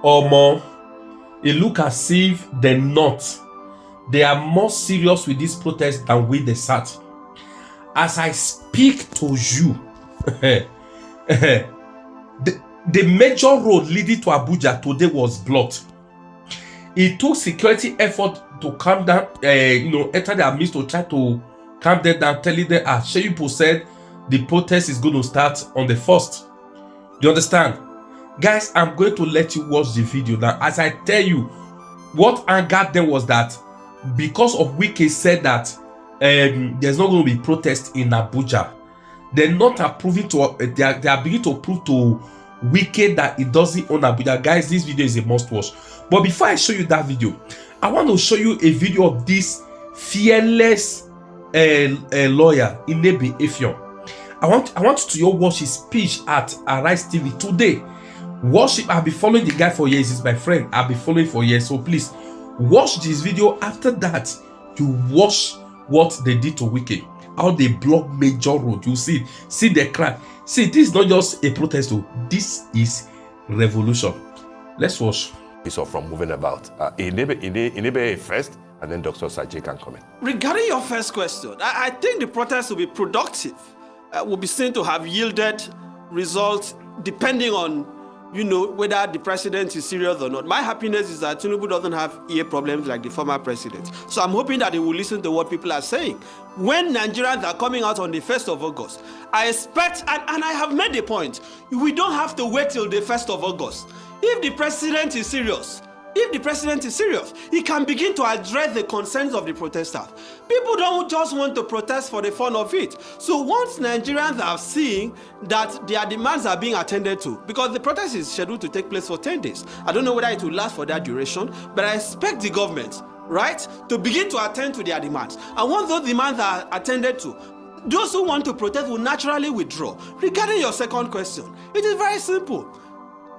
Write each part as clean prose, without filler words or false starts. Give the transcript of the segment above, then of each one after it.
Omo, it look as if they're not. They are more serious with this protest than with the SAT. As I speak to you, the major road leading to Abuja today was blocked. It took security effort to calm down, enter their midst to try to calm them down, telling them, Sheyipo said the protest is going to start on the 1st. Do you understand? Guys, I'm going to let you watch the video now. As I tell you, what angered them was that because of Wike said that there's not going to be protest in Abuja, they're not approving to, they are beginning to prove to Wike that it doesn't own Abuja. Guys, this video is a must watch. But before I show you that video, I want to show you a video of this fearless lawyer, Inebe Effiong. I want you to watch his speech at Arise TV today. Watch it. I've been following the guy for years. He's my friend. I've been following for years. So please watch this video. After that, you watch what they did to Wike. How they block major road. You see the crowd. See, this is not just a protest. This is revolution. Let's watch. So from moving about, Inebe first, and then Dr. Sajay can comment. Regarding your first question, I think the protest will be productive. Will be seen to have yielded results depending on, whether the president is serious or not. My happiness is that Tinubu doesn't have ear problems like the former president. So I'm hoping that he will listen to what people are saying. When Nigerians are coming out on the 1st of August, I expect, and I have made the point, we don't have to wait till the 1st of August. If the president is serious, he can begin to address the concerns of the protesters. People don't just want to protest for the fun of it. So once Nigerians are seeing that their demands are being attended to, because the protest is scheduled to take place for 10 days. I don't know whether it will last for that duration, but I expect the government, right, to begin to attend to their demands. And once those demands are attended to, those who want to protest will naturally withdraw. Regarding your second question, it is very simple.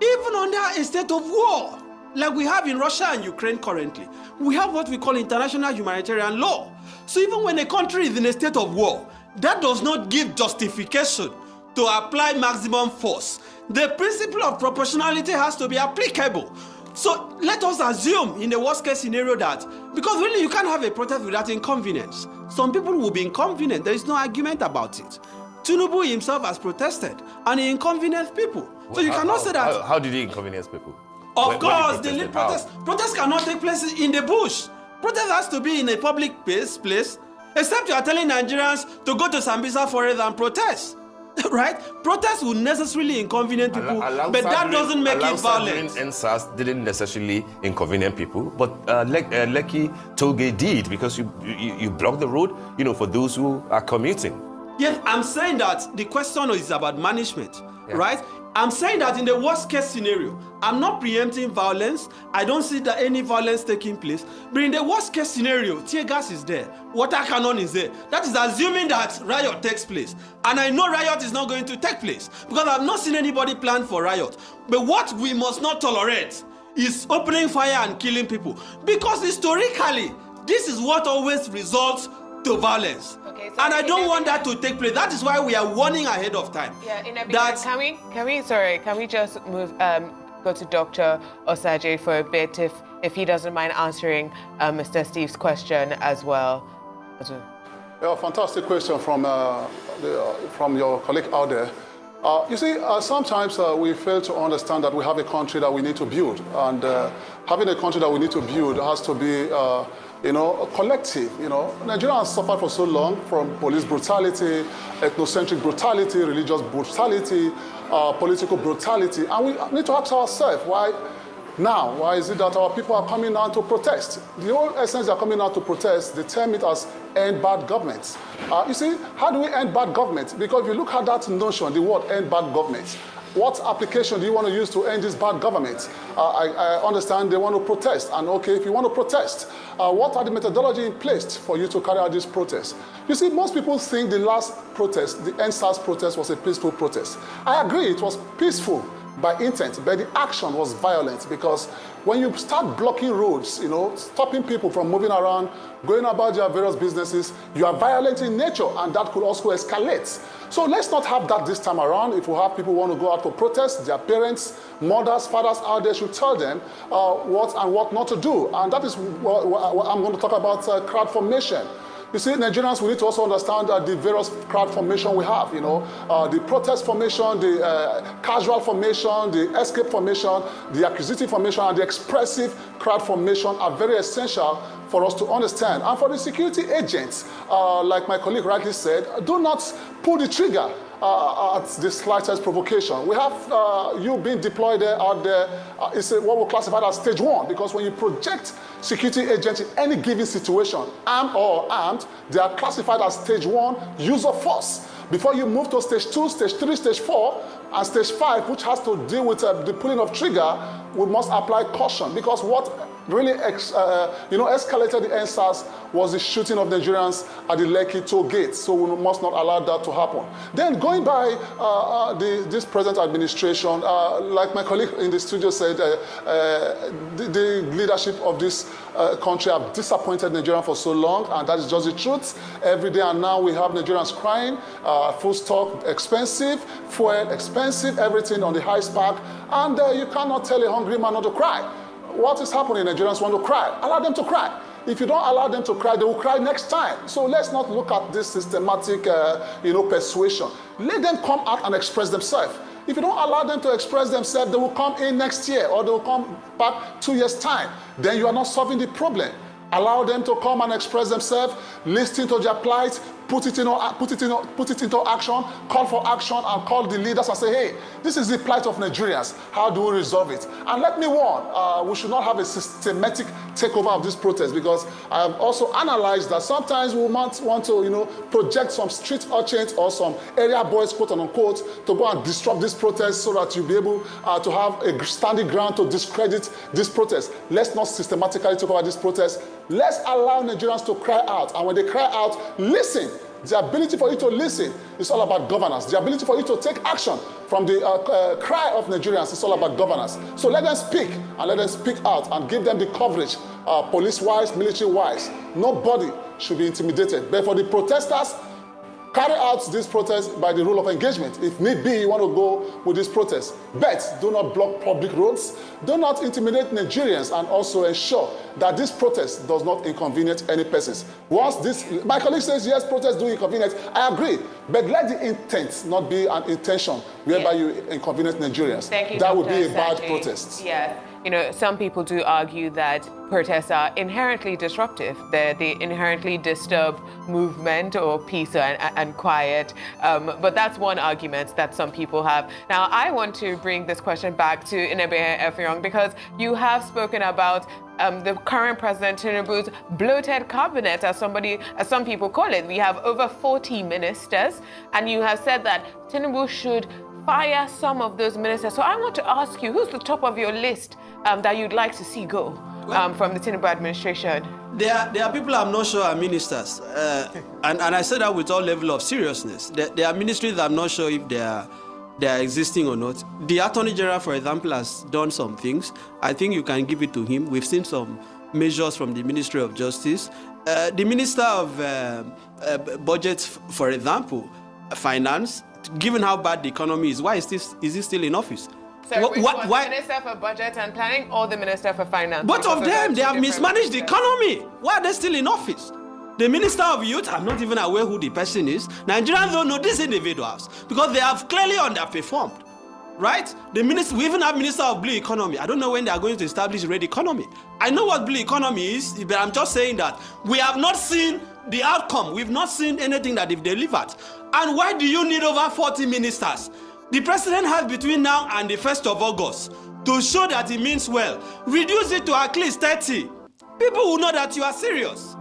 Even under a state of war, like we have in Russia and Ukraine currently, we have what we call international humanitarian law. So even when a country is in a state of war, that does not give justification to apply maximum force. The principle of proportionality has to be applicable. So let us assume in the worst case scenario that, because really you can't have a protest without inconvenience. Some people will be inconvenient. There is no argument about it. Tinubu himself has protested and he inconvenienced people. So you cannot say that. How did he inconvenience people? Of course, the lead protest. Protests cannot take place in the bush. Protest has to be in a public place, except you are telling Nigerians to go to Sambisa Forest and protest. Right? Protests will necessarily inconvenience people, but that doesn't make it violent. NSAS didn't necessarily inconvenience people, but Lekki Tollgate did, because you block the road, for those who are commuting. Yes, I'm saying that the question is about management, right? I'm saying that in the worst case scenario, I'm not preempting violence. I don't see that any violence taking place. But in the worst case scenario, tear gas is there, water cannon is there. That is assuming that riot takes place. And I know riot is not going to take place because I've not seen anybody plan for riot. But what we must not tolerate is opening fire and killing people. Because historically, this is what always results to violence. Okay, so and I don't want that to take place. That is why we are warning ahead of time. Yeah, can we just move go to Dr. Osaje for a bit if he doesn't mind answering Mr. Steve's question as well. Yeah, fantastic question from your colleague out there. You see, sometimes we fail to understand that we have a country that we need to build, and having a country that we need to build has to be a collective. Nigeria has suffered for so long from police brutality, ethnocentric brutality, religious brutality, political brutality. And we need to ask ourselves, why now? Why is it that our people are coming out to protest? The whole essence they are coming out to protest, they term it as end bad government. You see, how do we end bad government? Because if you look at that notion, the word end bad government, what application do you want to use to end this bad government? I understand they want to protest. And okay, if you want to protest, what are the methodology in place for you to carry out this protest? You see, most people think the last protest, the NSAS protest, was a peaceful protest. I agree, it was peaceful. by intent, but the action was violent, because when you start blocking roads, stopping people from moving around, going about their various businesses, you are violent in nature, and that could also escalate. So let's not have that this time around. If we have people who want to go out for protest, their parents, mothers, fathers out there should tell them what and what not to do. And that is what I'm going to talk about, crowd formation. You see, Nigerians, we need to also understand the various crowd formation we have, the protest formation, the casual formation, the escape formation, the acquisitive formation, and the expressive crowd formation are very essential for us to understand. And for the security agents, like my colleague rightly said, do not pull the trigger at the slightest provocation. We have you being deployed out there. It's what we classify as stage 1, because when you project security agents in any given situation, armed or armed, they are classified as stage 1 use of force. Before you move to stage 2, stage 3, stage 4, and stage 5, which has to deal with the pulling of trigger, we must apply caution, because what really escalated the NSAS was the shooting of Nigerians at the Lekki toll gate. So we must not allow that to happen. Then going by this present administration, like my colleague in the studio said, the leadership of this country have disappointed Nigerians for so long, and that is just the truth. Every day and now we have Nigerians crying, food stock expensive, fuel expensive, everything on the high spark, and you cannot tell a hungry man not to cry. What is happening? Nigerians want to cry. Allow them to cry. If you don't allow them to cry, they will cry next time. So let's not look at this systematic, persuasion. Let them come out and express themselves. If you don't allow them to express themselves, they will come in next year, or they will come back 2 years' time. Then you are not solving the problem. Allow them to come and express themselves, listen to their plight, put it into action, call for action, and call the leaders and say, hey, this is the plight of Nigerians. How do we resolve it? And let me warn, we should not have a systematic takeover of this protest, because I have also analyzed that sometimes we might want to, project some street urchins or some area boys, quote unquote, to go and disrupt this protest so that you'll be able to have a standing ground to discredit this protest. Let's not systematically take over this protest. Let's allow Nigerians to cry out. And when they cry out, listen. The ability for you to listen is all about governance. The ability for you to take action from the cry of Nigerians is all about governance. So let them speak, and let them speak out, and give them the coverage, police-wise, military-wise. Nobody should be intimidated. But for the protesters, carry out this protest by the rule of engagement. If need be, you want to go with this protest. But do not block public roads. Do not intimidate Nigerians, and also ensure that this protest does not inconvenience any persons. Once this, my colleague says, yes, protests do inconvenience. I agree. But let the intent not be an intention whereby you inconvenience Nigerians. Thank you, that Dr. would be a bad Saji. protest. Yeah. Some people do argue that protests are inherently disruptive. They inherently disturb movement or peace and quiet. But that's one argument that some people have. Now, I want to bring this question back to Inebe Effiong, because you have spoken about the current President Tinubu's bloated cabinet, as some people call it. We have over 40 ministers, and you have said that Tinubu should fire some of those ministers. So I want to ask you, who's the top of your list that you'd like to see go from the Tinubu administration? There are people I'm not sure are ministers, and I say that with all level of seriousness. There are ministries that I'm not sure if they are existing or not. The Attorney General, for example, has done some things. I think you can give it to him. We've seen some measures from the Ministry of Justice. The Minister of Budget, for example, Finance, given how bad the economy is, why is he still in office? So why? Minister for Budget and Planning or the Minister for Finance? Both of them, they have mismanaged the economy. Why are they still in office? The Minister of Youth, I'm not even aware who the person is. Nigerians don't know these individuals because they have clearly underperformed, right? We even have Minister of Blue Economy. I don't know when they are going to establish red economy. I know what blue economy is, but I'm just saying that we have not seen the outcome. We've not seen anything that they've delivered. And why do you need over 40 ministers? The president has between now and the 1st of August to show that he means well. Reduce it to at least 30. People will know that you are serious.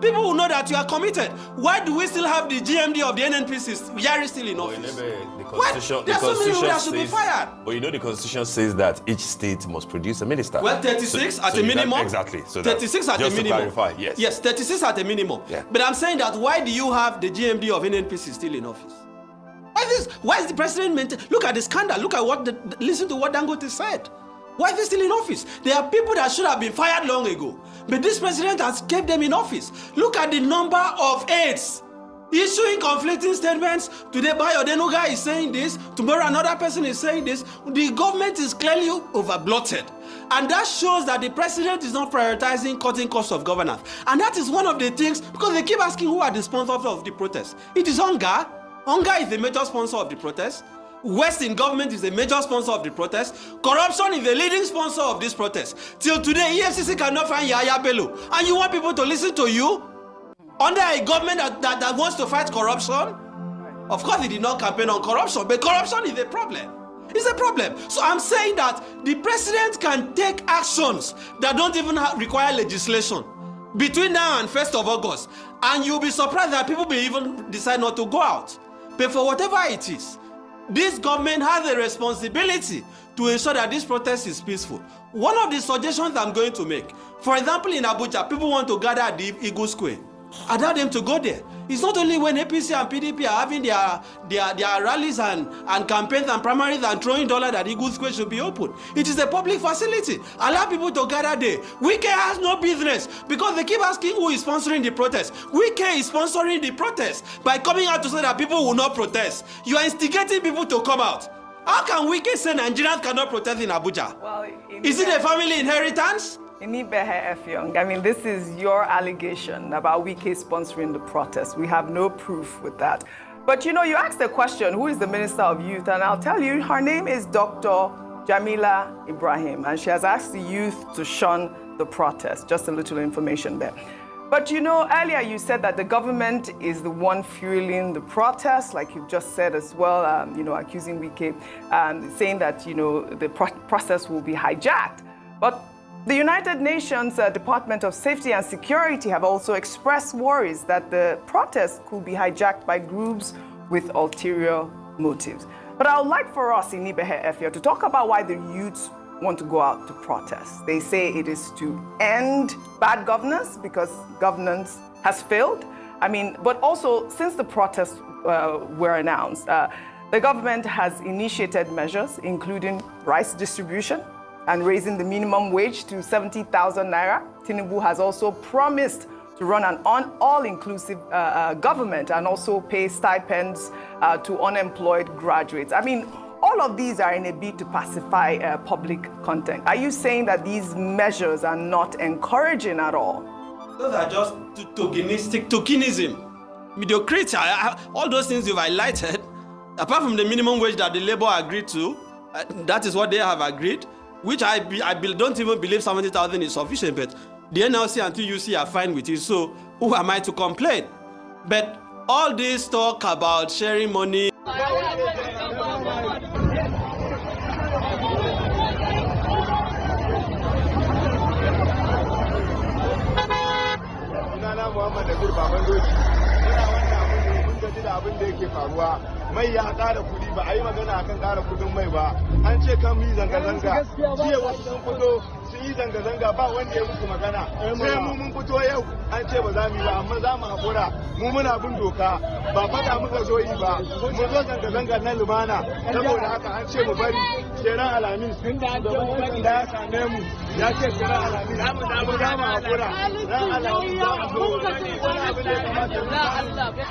People will know that you are committed. Why do we still have the GMD of the NNPC Yari still in office? The Constitution should be fired. But the Constitution says that each state must produce a minister. Well, 36 at a minimum. Exactly. So 36 at a minimum. Just to clarify, yes. Yes, 36 at a minimum. Yeah. But I'm saying that why do you have the GMD of NNPC still in office? Why Why is the president look at the scandal? Look at listen to what Dangote said. Why are they still in office? There are people that should have been fired long ago. But this president has kept them in office. Look at the number of aides issuing conflicting statements. Today, Bayo Denuga is saying this. Tomorrow, another person is saying this. The government is clearly overbloated. And that shows that the president is not prioritizing cutting costs of governance. And that is one of the things, because they keep asking who are the sponsors of the protest. It is Hunger. Hunger is the major sponsor of the protest. West in government is a major sponsor of the protest. Corruption is the leading sponsor of this protest. Till today, EFCC cannot find Yaya Bello. And you want people to listen to you? Under a government that wants to fight corruption? Of course, they did not campaign on corruption, but corruption is a problem. It's a problem. So I'm saying that the president can take actions that don't even require legislation between now and 1st of August. And you'll be surprised that people may even decide not to go out. But for whatever it is, this government has a responsibility to ensure that this protest is peaceful. One of the suggestions I'm going to make, for example, in Abuja, people want to gather at the Eagle Square. Allow them to go there. It's not only when APC and PDP are having their rallies and campaigns and primaries and throwing dollar that Eagle Square should be open. It is a public facility. Allow people to gather there. Wike has no business, because they keep asking who is sponsoring the protest. Wike is sponsoring the protest by coming out to say that people will not protest. You are instigating people to come out. How can Wike say Nigerians cannot protest in Abuja? Well, is it a family inheritance? I mean, this is your allegation about Wike sponsoring the protest. We have no proof with that. But you know, you asked the question, who is the Minister of Youth? And I'll tell you, her name is Dr. Jamila Ibrahim, and she has asked the youth to shun the protest. Just a little information there. But you know, earlier you said that the government is the one fueling the protest, like you've just said as well, you know, accusing Wike, saying that, you know, the process will be hijacked. But the United Nations Department of Safety and Security have also expressed worries that the protest could be hijacked by groups with ulterior motives. But I would like for us in Ibehe Efia to talk about why the youths want to go out to protest. They say it is to end bad governance because governance has failed. I mean, but also since the protests were announced, the government has initiated measures including rice distribution and raising the minimum wage to 70,000 naira. Tinubu has also promised to run an all-inclusive government and also pay stipends to unemployed graduates. I mean, all of these are in a bid to pacify public content. Are you saying that these measures are not encouraging at all? Those are just tokenism, mediocrity, all those things you've highlighted, apart from the minimum wage that the labor agreed to, that is what they have agreed, which I don't even believe 70,000 is sufficient, but the NLC and TUC are fine with it, so who am I to complain? But all this talk about sharing money, mai ya ƙara kuɗi ba a yi magana akan ƙara kuɗin mai ba, an ce kan mu yi zanga-zanga, jiya wasu sun fito sun yi zanga-zanga ba wanda ya muku magana, sai mu mun fito yau an ce ba za mu yi ba, amma za mu haƙura, mu muna bin doka, ba faɗa muka zo yi ba, mun zo zanga-zanga na lumana, saboda haka an ce mu bari kenan Alhamis, da ya same mu ya ce kenan Alhamis, za mu haƙura, ran Alhamis za mu zo, wani abin da ya kamata mu